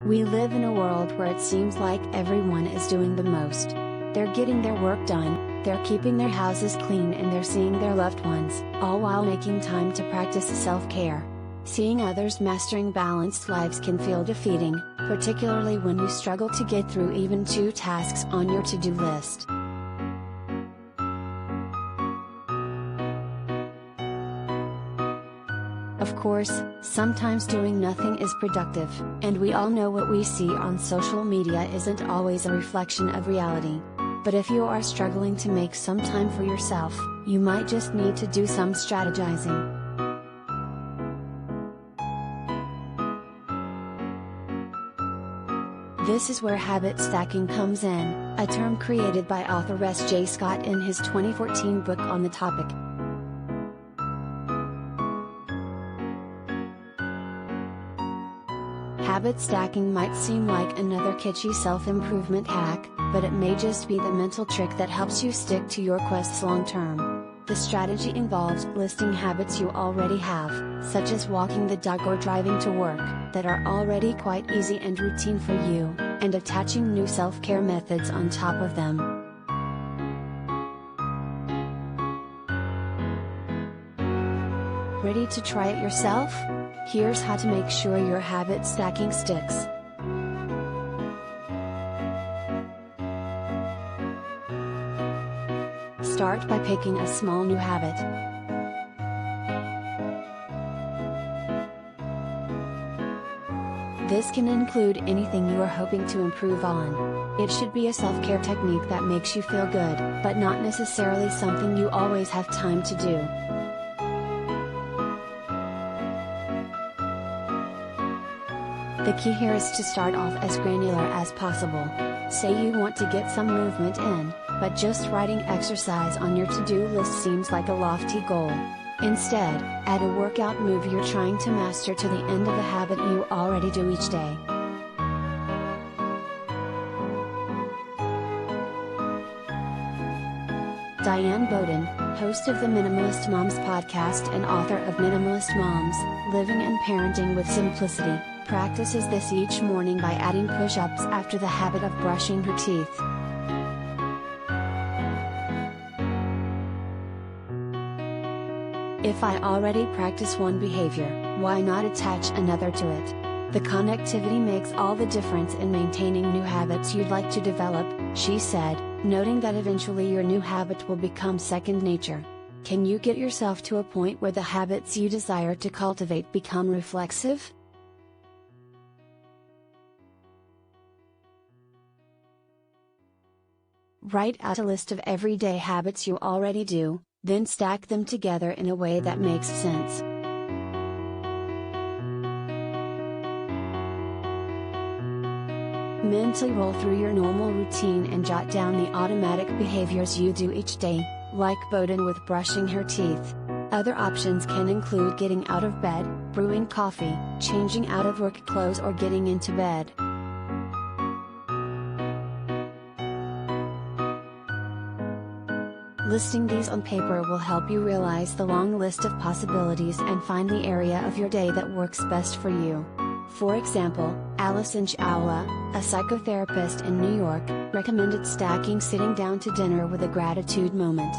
We live in a world where it seems like everyone is doing the most. They're getting their work done, they're keeping their houses clean, and they're seeing their loved ones, all while making time to practice self-care. Seeing others mastering balanced lives can feel defeating, particularly when you struggle to get through even 2 tasks on your to-do list. Of course, sometimes doing nothing is productive, and we all know what we see on social media isn't always a reflection of reality. But if you are struggling to make some time for yourself, you might just need to do some strategizing. This is where habit stacking comes in, a term created by author S. J. Scott in his 2014 book on the topic. Habit stacking might seem like another kitschy self-improvement hack, but it may just be the mental trick that helps you stick to your quests long-term. The strategy involves listing habits you already have, such as walking the dog or driving to work, that are already quite easy and routine for you, and attaching new self-care methods on top of them. Ready to try it yourself? Here's how to make sure your habit stacking sticks. Start by picking a small new habit. This can include anything you are hoping to improve on. It should be a self-care technique that makes you feel good, but not necessarily something you always have time to do. The key here is to start off as granular as possible. Say you want to get some movement in, but just writing exercise on your to-do list seems like a lofty goal. Instead, add a workout move you're trying to master to the end of a habit you already do each day. Diane Bowden, host of the Minimalist Moms podcast and author of Minimalist Moms, Living and Parenting with Simplicity, practices this each morning by adding push-ups after the habit of brushing her teeth. If I already practice one behavior, why not attach another to it? The connectivity makes all the difference in maintaining new habits you'd like to develop, she said, noting that eventually your new habit will become second nature. Can you get yourself to a point where the habits you desire to cultivate become reflexive? Write out a list of everyday habits you already do, then stack them together in a way that makes sense. Mentally roll through your normal routine and jot down the automatic behaviors you do each day, like Bowden with brushing her teeth. Other options can include getting out of bed, brewing coffee, changing out of work clothes, or getting into bed. Listing these on paper will help you realize the long list of possibilities and find the area of your day that works best for you. For example, Alison Chawla, a psychotherapist in New York, recommended stacking sitting down to dinner with a gratitude moment.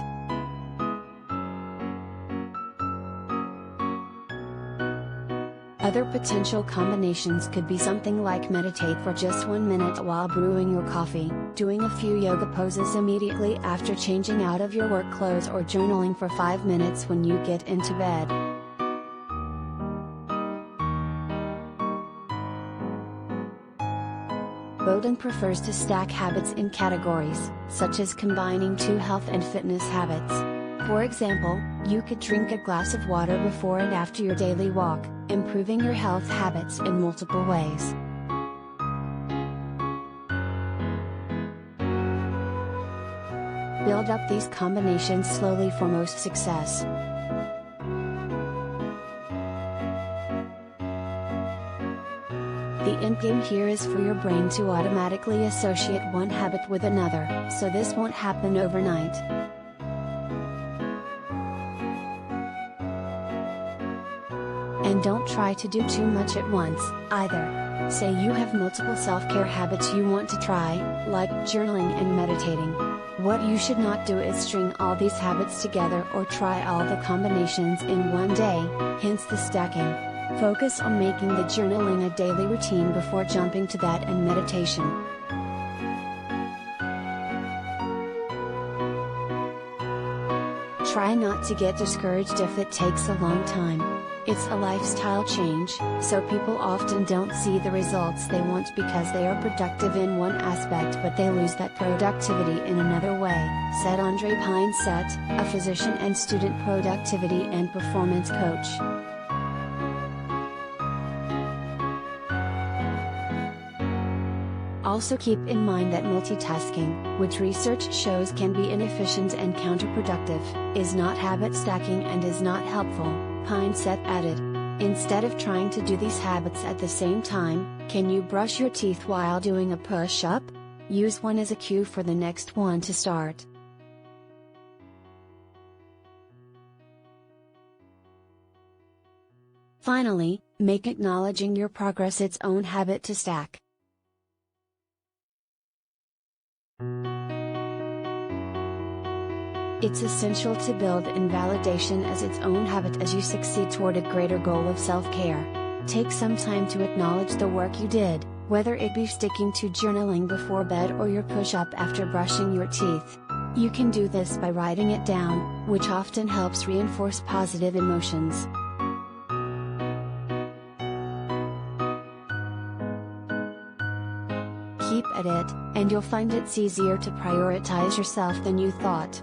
Other potential combinations could be something like meditate for just 1 minute while brewing your coffee, doing a few yoga poses immediately after changing out of your work clothes, or journaling for 5 minutes when you get into bed. Bowden prefers to stack habits in categories, such as combining 2 health and fitness habits. For example, you could drink a glass of water before and after your daily walk, improving your health habits in multiple ways. Build up these combinations slowly for most success. The endgame here is for your brain to automatically associate one habit with another, so this won't happen overnight. And don't try to do too much at once, either. Say you have multiple self-care habits you want to try, like journaling and meditating. What you should not do is string all these habits together or try all the combinations in one day, hence the stacking. Focus on making the journaling a daily routine before jumping to that and meditation. Try not to get discouraged if it takes a long time. It's a lifestyle change, so people often don't see the results they want because they are productive in one aspect but they lose that productivity in another way, said Andre Pinsett, a physician and student productivity and performance coach. Also keep in mind that multitasking, which research shows can be inefficient and counterproductive, is not habit stacking and is not helpful, Pinsett added. Instead of trying to do these habits at the same time, can you brush your teeth while doing a push-up? Use one as a cue for the next one to start. Finally, make acknowledging your progress its own habit to stack. It's essential to build in validation as its own habit as you succeed toward a greater goal of self-care. Take some time to acknowledge the work you did, whether it be sticking to journaling before bed or your push-up after brushing your teeth. You can do this by writing it down, which often helps reinforce positive emotions. Keep at it, and you'll find it's easier to prioritize yourself than you thought.